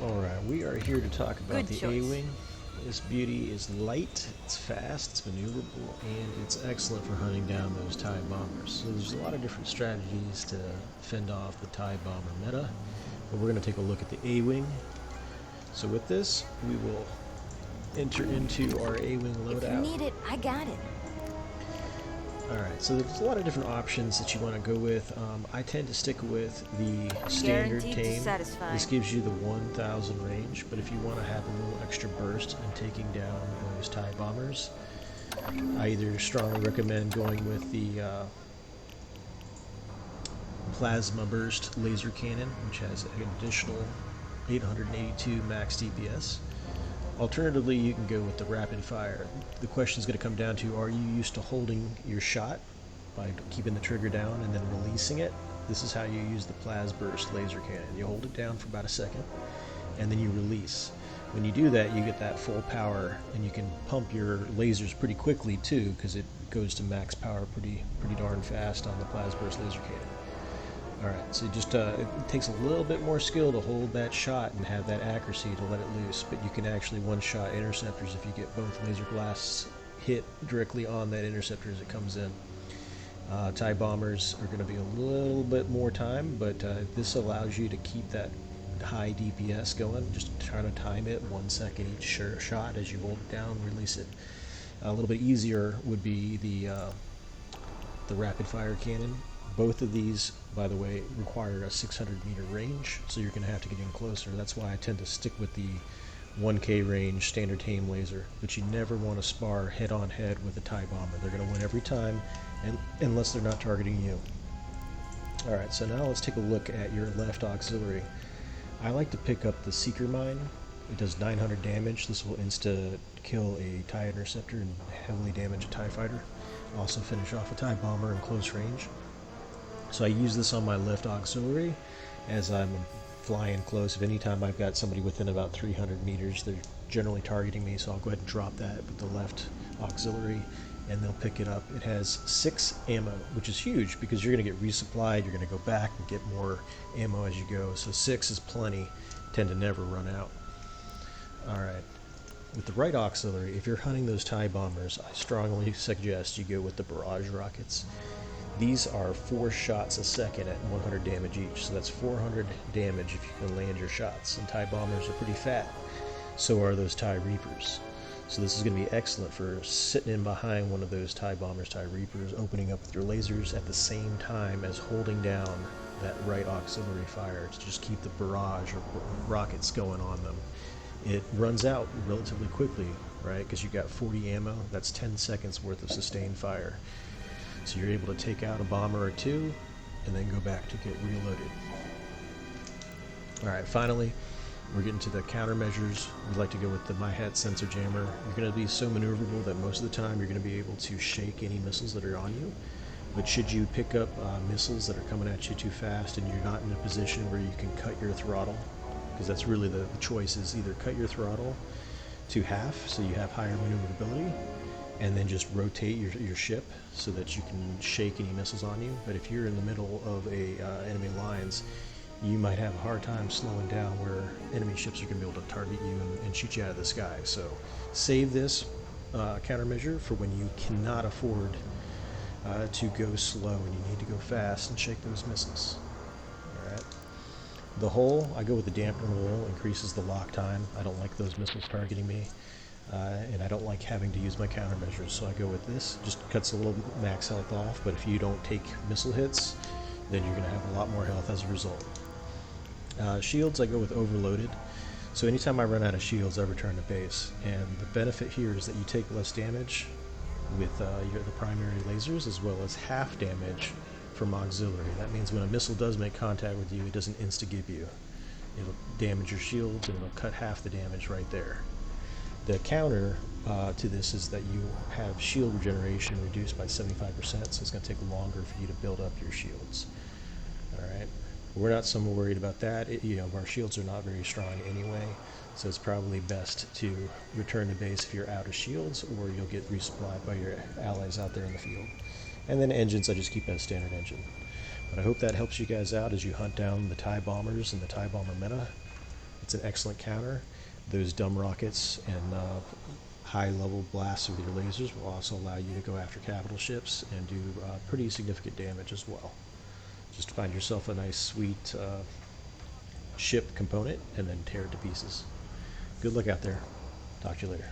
Alright, we are here to talk about Good the choice. A-Wing. This beauty is light, it's fast, it's maneuverable, and it's excellent for hunting down those TIE bombers. So there's a lot of different strategies to fend off the TIE bomber meta, but we're going to take a look at the A-Wing. So with this, we will enter into our A-Wing loadout. If you need it, I got it. Alright, so there's a lot of different options that you want to go with. I tend to stick with the standard Guaranteed to tame. satisfy. This gives you the 1000 range, but if you want to have a little extra burst and taking down those TIE bombers, I either strongly recommend going with the plasma burst laser cannon, which has an additional 882 max DPS. Alternatively, you can go with the rapid fire. The question is going to come down to, are you used to holding your shot by keeping the trigger down and then releasing it? This is how you use the plasma burst laser cannon. You hold it down for about a second and then you release. When you do that, you get that full power, and you can pump your lasers pretty quickly too, because it goes to max power pretty darn fast on the plasma burst laser cannon. Alright, so just it takes a little bit more skill to hold that shot and have that accuracy to let it loose, but you can actually one-shot interceptors if you get both laser blasts hit directly on that interceptor as it comes in. TIE bombers are going to be a little bit more time, but this allows you to keep that high DPS going. Just trying to time it 1 second each shot as you hold it down, release it. A little bit easier would be the rapid fire cannon. Both of these, by the way, require a 600 meter range, so you're going to have to get in closer. That's why I tend to stick with the 1K range standard tame laser, but you never want to spar head-on-head with a TIE bomber. They're going to win every time, unless they're not targeting you. Alright, so now let's take a look at your left auxiliary. I like to pick up the Seeker Mine. It does 900 damage. This will insta-kill a TIE interceptor and heavily damage a TIE fighter. Also finish off a TIE bomber in close range. So I use this on my left auxiliary as I'm flying close. If any time I've got somebody within about 300 meters, they're generally targeting me, so I'll go ahead and drop that with the left auxiliary and they'll pick it up. It has 6 ammo, which is huge because you're going to get resupplied, you're going to go back and get more ammo as you go. So 6 is plenty, tend to never run out. Alright, with the right auxiliary, if you're hunting those TIE bombers, I strongly suggest you go with the Barrage Rockets. These are 4 shots a second at 100 damage each, so that's 400 damage if you can land your shots. And TIE bombers are pretty fat, so are those TIE Reapers. So this is going to be excellent for sitting in behind one of those TIE bombers, TIE Reapers, opening up with your lasers at the same time as holding down that right auxiliary fire to just keep the barrage or rockets going on them. It runs out relatively quickly, right, because you've got 40 ammo. That's 10 seconds worth of sustained fire. So you're able to take out a bomber or two and then go back to get reloaded. Alright, finally, we're getting to the countermeasures. We'd like to go with the My Hat Sensor Jammer. You're going to be so maneuverable that most of the time you're going to be able to shake any missiles that are on you. But should you pick up missiles that are coming at you too fast and you're not in a position where you can cut your throttle, because that's really the choice, is either cut your throttle to half so you have higher maneuverability, and then just rotate your ship so that you can shake any missiles on you. But if you're in the middle of enemy lines, you might have a hard time slowing down where enemy ships are going to be able to target you and shoot you out of the sky. So save this countermeasure for when you cannot afford to go slow and you need to go fast and shake those missiles. Alright. The hull, I go with the dampener hull, increases the lock time. I don't like those missiles targeting me. And I don't like having to use my countermeasures, so I go with this. Just cuts a little max health off, but if you don't take missile hits, then you're going to have a lot more health as a result. Shields, I go with overloaded. So anytime I run out of shields, I return to base. And the benefit here is that you take less damage with the primary lasers, as well as half damage from auxiliary. That means when a missile does make contact with you, it doesn't insta-gib you. It'll damage your shields, and it'll cut half the damage right there. The counter to this is that you have shield regeneration reduced by 75%, so it's going to take longer for you to build up your shields. Alright, we're not so worried about that. Our shields are not very strong anyway, so it's probably best to return to base if you're out of shields, or you'll get resupplied by your allies out there in the field. And then engines, I just keep as standard engine. But I hope that helps you guys out as you hunt down the TIE bombers and the TIE bomber meta. It's an excellent counter. Those dumb rockets and high-level blasts with your lasers will also allow you to go after capital ships and do pretty significant damage as well. Just find yourself a nice, sweet ship component and then tear it to pieces. Good luck out there. Talk to you later.